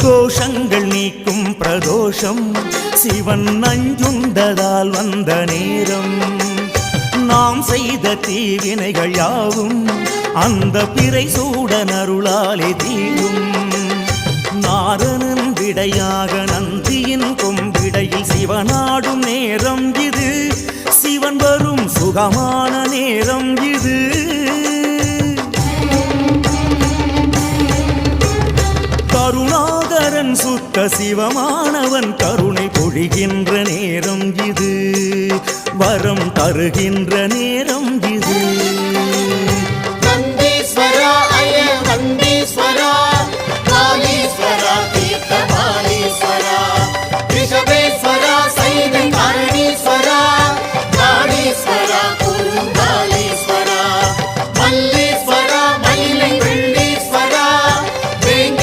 தோஷங்கள் நீக்கும் பிரதோஷம் சிவன் நஞ்சுண்டதால் வந்த நேரம். நாம் செய்த தீவினைகள் யாவும் அந்த பிறை சூடன் அருளாலே தீரும். நாரணன் விடையாக நந்தியின் கொம்பிடையில் சிவனாடும் நேரம் இது. சிவன் வரும் சுகமான நேரம் இது. கருணாகரன் சுத்த சிவமானவன் கருணை பொழிகின்ற நேரம் இது. வரம் தருகின்ற நேரம் இது.